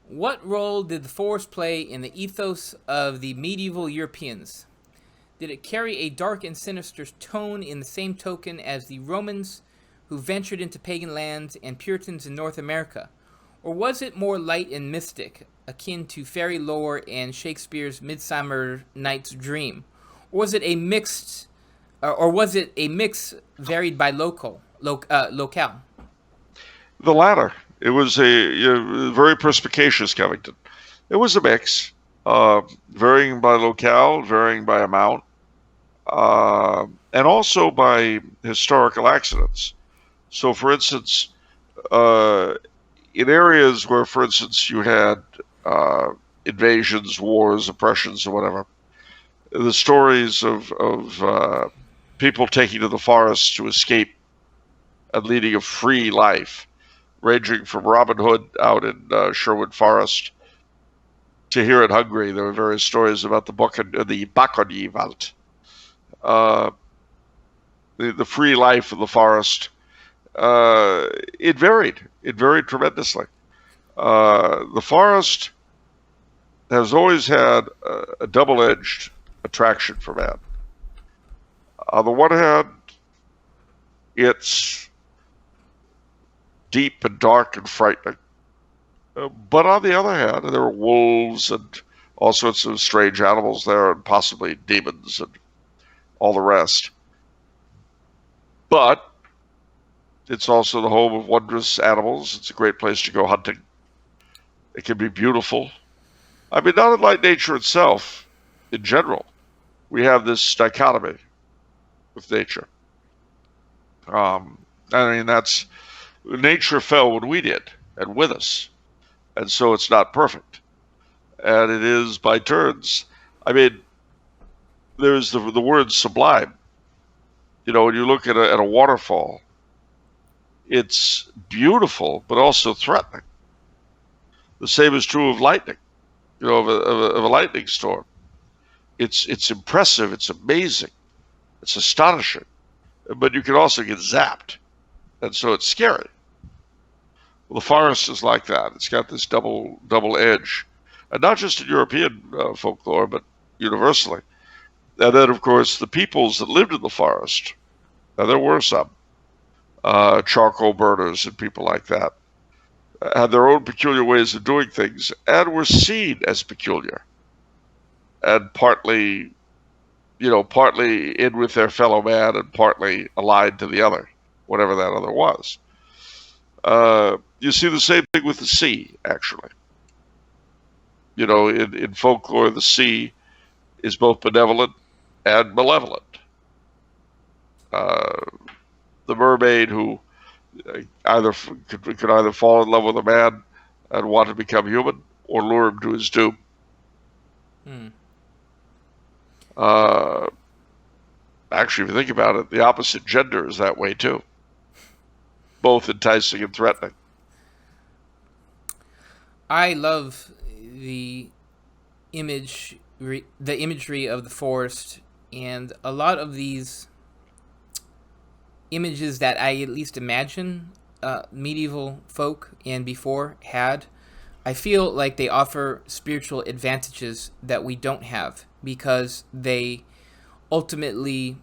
What role did the forest play in the ethos of the medieval Europeans? Did it carry a dark and sinister tone in the same token as the Romans who ventured into pagan lands and Puritans in North America? Or was it more light and mystic, akin to fairy lore and Shakespeare's Midsummer Night's Dream? Or was it a mix varied by locale? The latter. It was very perspicacious, Covington. It was a mix, varying by locale, varying by amount, and also by historical accidents. So, for instance, uh, in areas where, for instance, you had invasions, wars, oppressions, or whatever, the stories of people taking to the forest to escape and leading a free life, ranging from Robin Hood out in Sherwood Forest to here in Hungary. There were various stories about the Bakonyewald, uh, the free life of the forest. It varied. It varied tremendously. The forest has always had a double-edged attraction for man. On the one hand, it's deep and dark and frightening. But on the other hand, there are wolves and all sorts of strange animals there, and possibly demons and all the rest. But it's also the home of wondrous animals. It's a great place to go hunting. It can be beautiful. I mean, not unlike nature itself, in general, we have this dichotomy with nature. I mean, that's nature fell when we did, and with us, and so it's not perfect, and it is by turns. I mean, there's the word sublime. You know, when you look at a waterfall, it's beautiful, but also threatening. The same is true of lightning. You know, of a lightning storm. It's impressive. It's amazing. It's astonishing, but you can also get zapped, and so it's scary. Well, the forest is like that. It's got this double edge, and not just in European folklore, but universally. And then, of course, the peoples that lived in the forest. Now there were some charcoal burners and people like that had their own peculiar ways of doing things, and were seen as peculiar, and partly in with their fellow man, and partly allied to the other, whatever that other was. You see the same thing with the sea, actually. You know, in folklore, the sea is both benevolent and malevolent. Uh, the mermaid who could either fall in love with a man and want to become human, or lure him to his doom. Hmm. Uh, Actually, if you think about it, the opposite gender is that way too, both enticing and threatening. I love the the imagery of the forest, and a lot of these images that I at least imagine medieval folk and before had, I feel like they offer spiritual advantages that we don't have because they ultimately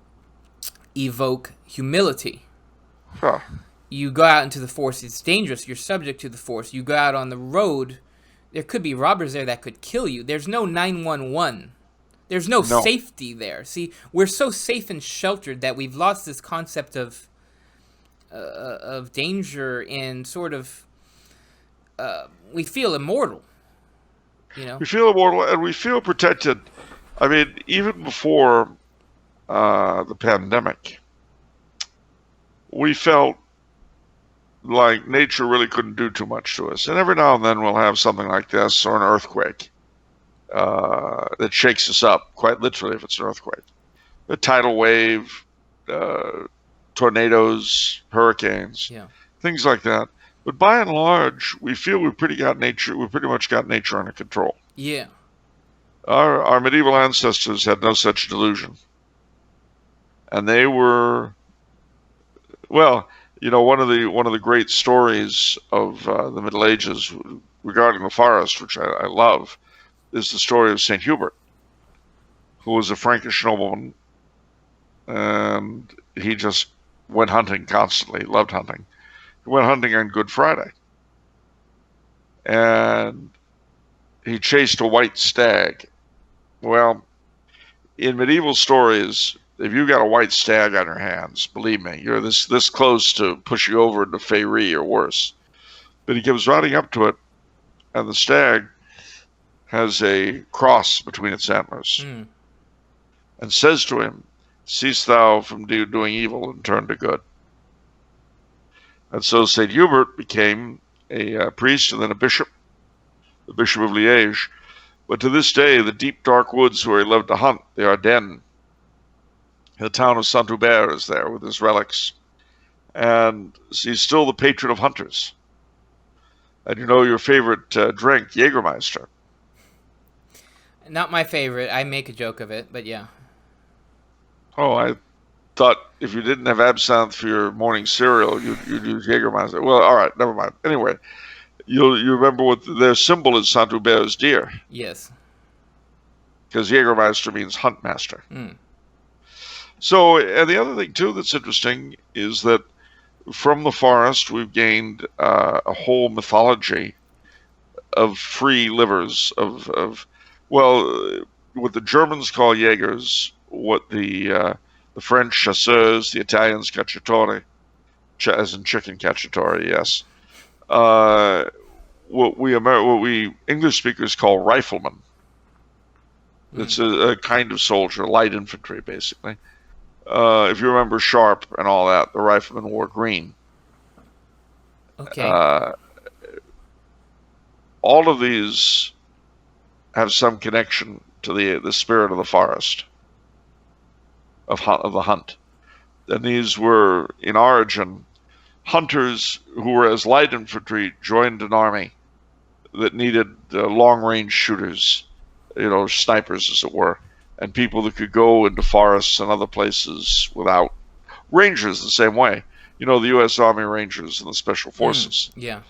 evoke humility. Huh. You go out into the forest, it's dangerous, you're subject to the forest. You go out on the road, there could be robbers there that could kill you. There's no 911. There's no No. safety there. See, we're so safe and sheltered that we've lost this concept of danger and sort of we feel immortal. You know. We feel immortal and we feel protected. I mean, even before the pandemic, we felt like nature really couldn't do too much to us. And every now and then we'll have something like this, or an earthquake that shakes us up, quite literally if it's an earthquake. A tidal wave, tornadoes, hurricanes, Yeah. things like that. But by and large, we feel we pretty much got nature under control. Yeah. Our medieval ancestors had no such delusion. And they were, well, you know, one of the great stories of the Middle Ages regarding the forest, which I love, is the story of St. Hubert, who was a Frankish nobleman, and he just went hunting constantly, loved hunting. He went hunting on Good Friday, and he chased a white stag. Well, in medieval stories, if you got a white stag on your hands, believe me, you're this close to pushing over into Faerie or worse. But he comes riding up to it, and the stag has a cross between its antlers, and says to him, "Cease thou from doing evil and turn to good." And so St. Hubert became a priest and then a bishop, the Bishop of Liège. But to this day, the deep, dark woods where he loved to hunt, the Ardennes, the town of Saint-Hubert is there with his relics. And he's still the patron of hunters. And you know your favorite drink, Jägermeister. Not my favorite. I make a joke of it, but yeah. Oh, I thought if you didn't have absinthe for your morning cereal, you'd use Jägermeister. Well, all right, never mind. Anyway, you remember what their symbol is? Saint-Hubert is deer. Yes. Because Jägermeister means hunt master. So, and the other thing, too, that's interesting is that from the forest, we've gained a whole mythology of free livers, of well, what the Germans call Jägers, what the French chasseurs, the Italians cacciatori, as in chicken cacciatori, yes. What we English speakers call riflemen. It's a kind of soldier, light infantry, basically. If you remember Sharp and all that, the riflemen wore green. Okay. All of these have some connection to the spirit of the forest, of the hunt. And these were, in origin, hunters who were as light infantry joined an army that needed long-range shooters, snipers, as it were, and people that could go into forests and other places without rangers the same way. The U.S. Army Rangers and the Special Forces. Yeah.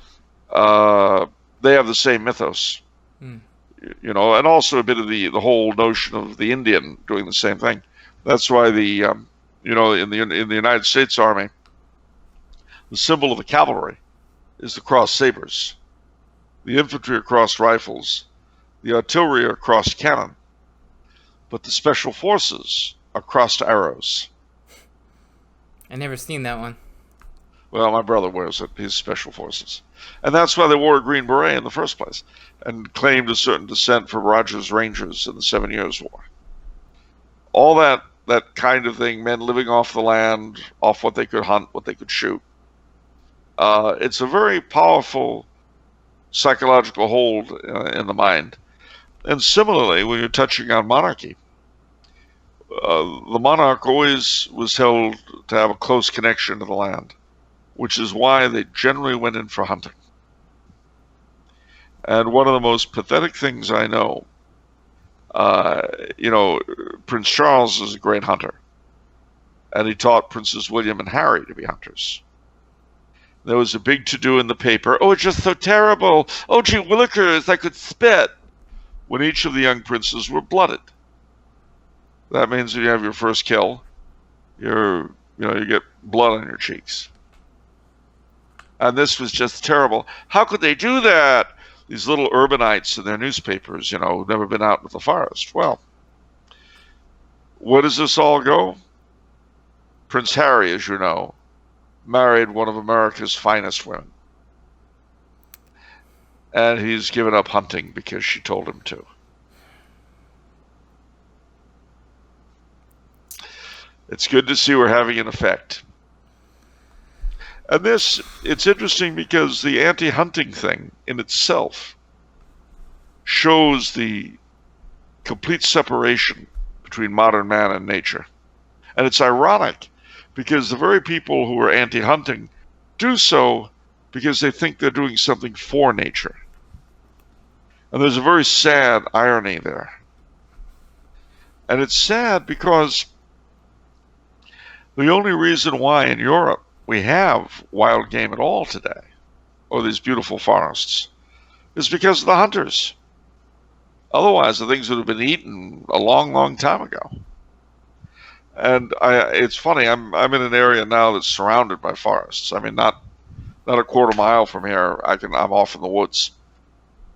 They have the same mythos. And also a bit of the whole notion of the Indian doing the same thing. That's why in the United States Army, the symbol of the cavalry is the crossed sabers. The infantry are crossed rifles. The artillery are crossed cannon. But the special forces are crossed arrows. I never seen that one. Well, my brother wears it. He's special forces. And that's why they wore a green beret in the first place, and claimed a certain descent from Rogers Rangers in the 7 Years' War. All that kind of thing, men living off the land, off what they could hunt, what they could shoot. It's a very powerful psychological hold in the mind. And similarly, when you're touching on monarchy, the monarch always was held to have a close connection to the land, which is why they generally went in for hunting. And one of the most pathetic things I know, Prince Charles is a great hunter, and he taught Princes William and Harry to be hunters. There was a big to-do in the paper. Oh, it's just so terrible. Oh, gee willikers, I could spit. When each of the young princes were blooded. That means when you have your first kill, you get blood on your cheeks. And this was just terrible. How could they do that? These little urbanites in their newspapers, who've never been out into the forest. Well, where does this all go? Prince Harry, as you know, married one of America's finest women. And he's given up hunting because she told him to. It's good to see we're having an effect. And it's interesting because the anti-hunting thing in itself shows the complete separation between modern man and nature. And it's ironic because the very people who are anti-hunting do so because they think they're doing something for nature. And there's a very sad irony there. And it's sad because the only reason why in Europe we have wild game at all today, or these beautiful forests, is because of the hunters. Otherwise, the things would have been eaten a long, long time ago. And it's funny. I'm in an area now that's surrounded by forests. I mean, not a quarter mile from here. I'm off in the woods,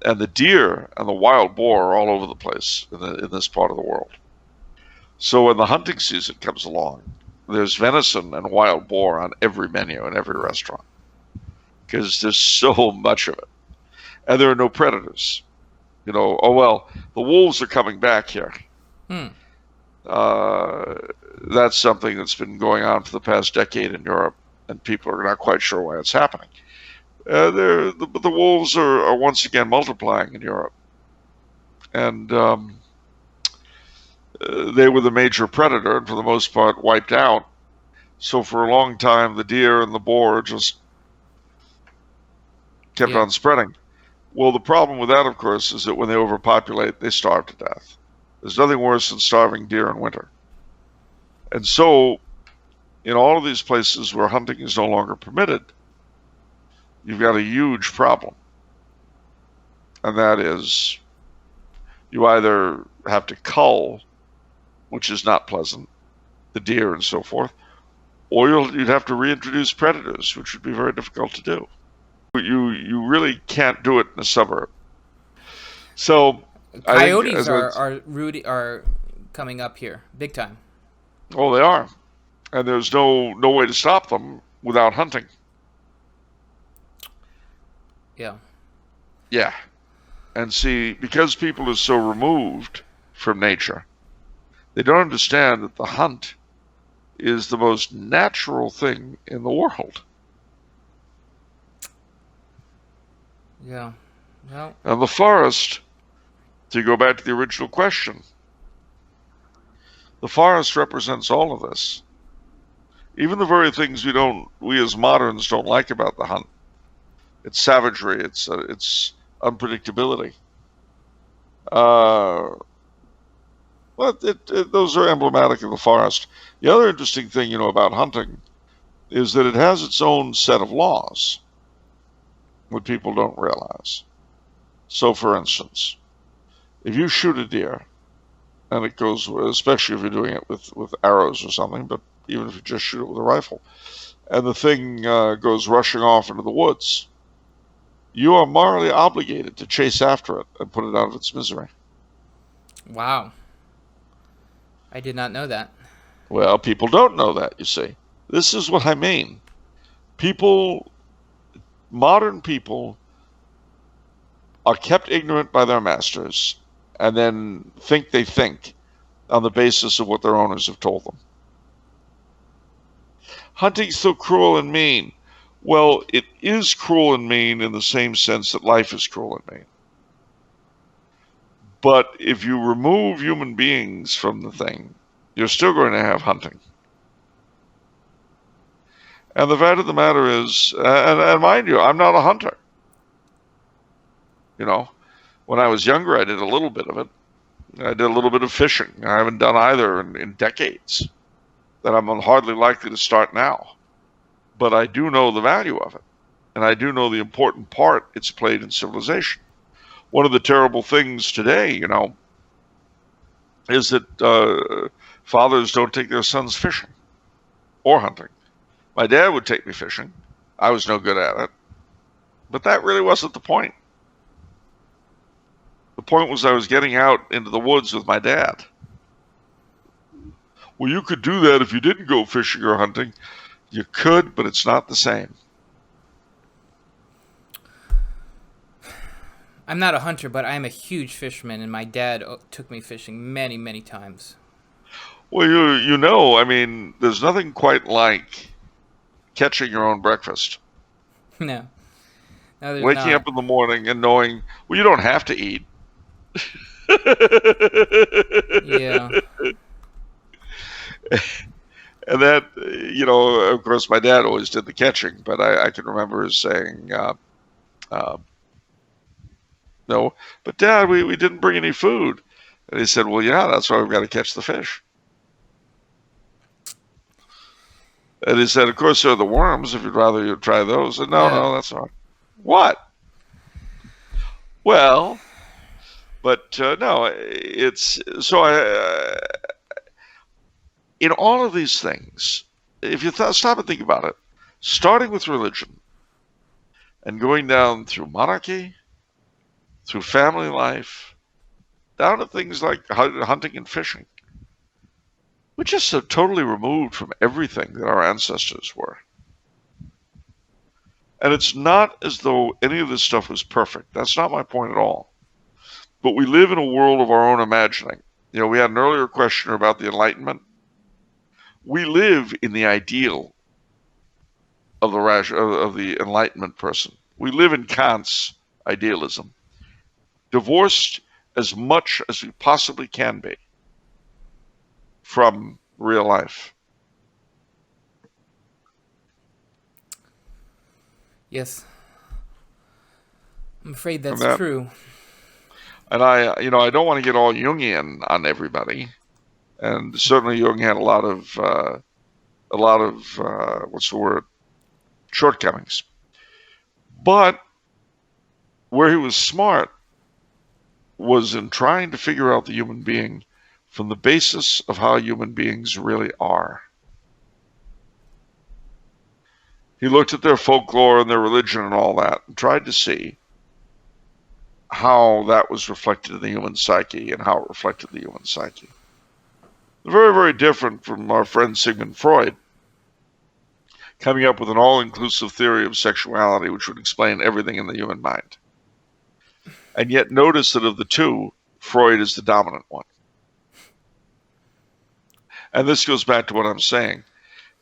and the deer and the wild boar are all over the place in this part of the world. So when the hunting season comes along, there's venison and wild boar on every menu in every restaurant because there's so much of it, and there are no predators. Oh well, the wolves are coming back here. That's something that's been going on for the past decade in Europe, and people are not quite sure why it's happening. The wolves are once again multiplying in Europe, and they were the major predator, and for the most part wiped out. So for a long time, the deer and the boar just kept on spreading. Well, the problem with that, of course, is that when they overpopulate, they starve to death. There's nothing worse than starving deer in winter. And so, in all of these places where hunting is no longer permitted, you've got a huge problem. And that is, you either have to cull, which is not pleasant, the deer and so forth, or you'd have to reintroduce predators, which would be very difficult to do. You really can't do it in a suburb. So coyotes are coming up here big time. Oh, they are, and there's no way to stop them without hunting. Yeah. Yeah, and see, because people are so removed from nature, they don't understand that the hunt is the most natural thing in the world. Yeah. Well. And the forest, to go back to the original question, the forest represents all of this. Even the very things we as moderns don't like about the hunt. It's savagery. It's unpredictability. Those are emblematic of the forest. The other interesting thing, about hunting is that it has its own set of laws, what people don't realize. So, for instance, if you shoot a deer, and it goes, especially if you're doing it with arrows or something, but even if you just shoot it with a rifle, and the thing goes rushing off into the woods, you are morally obligated to chase after it and put it out of its misery. Wow. I did not know that. Well, people don't know that, you see. This is what I mean. Modern people are kept ignorant by their masters and then they think on the basis of what their owners have told them. Hunting's so cruel and mean. Well, it is cruel and mean in the same sense that life is cruel and mean. But if you remove human beings from the thing, you're still going to have hunting. And the fact of the matter is, and mind you, I'm not a hunter. When I was younger, I did a little bit of it. I did a little bit of fishing. I haven't done either in decades. That I'm hardly likely to start now. But I do know the value of it. And I do know the important part it's played in civilization. One of the terrible things today, is that fathers don't take their sons fishing or hunting. My dad would take me fishing. I was no good at it. But that really wasn't the point. The point was I was getting out into the woods with my dad. Well, you could do that if you didn't go fishing or hunting. You could, but it's not the same. I'm not a hunter, but I am a huge fisherman, and my dad took me fishing many, many times. Well, there's nothing quite like catching your own breakfast. No, Waking up in the morning and knowing, well, you don't have to eat. Yeah. And that, of course, my dad always did the catching, but I can remember saying, no, but Dad, we didn't bring any food. And he said, well, yeah, that's why we've got to catch the fish. And he said, of course, there are the worms, if you'd rather you try those. And no, that's not. What? Well, but no, it's so. In all of these things, if you stop and think about it, starting with religion and going down through monarchy, through family life, down to things like hunting and fishing, we're just so totally removed from everything that our ancestors were. And it's not as though any of this stuff was perfect. That's not my point at all. But we live in a world of our own imagining. You know, we had an earlier question about the Enlightenment. We live in the ideal of the Enlightenment person. We live in Kant's idealism, divorced as much as we possibly can be from real life. Yes. I'm afraid that's And true. And I don't want to get all Jungian on everybody. And certainly Jung had a lot of what's the word? Shortcomings. But where he was smart was in trying to figure out the human being from the basis of how human beings really are. He looked at their folklore and their religion and all that and tried to see how that was reflected in the human psyche and how it reflected the human psyche. Very, very different from our friend Sigmund Freud, coming up with an all-inclusive theory of sexuality which would explain everything in the human mind. And yet notice that of the two, Freud is the dominant one. And this goes back to what I'm saying.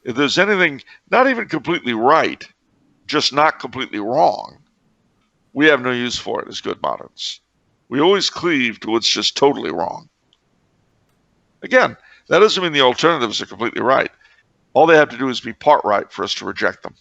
If there's anything not even completely right, just not completely wrong, we have no use for it as good moderns. We always cleave to what's just totally wrong. Again, that doesn't mean the alternatives are completely right. All they have to do is be part right for us to reject them.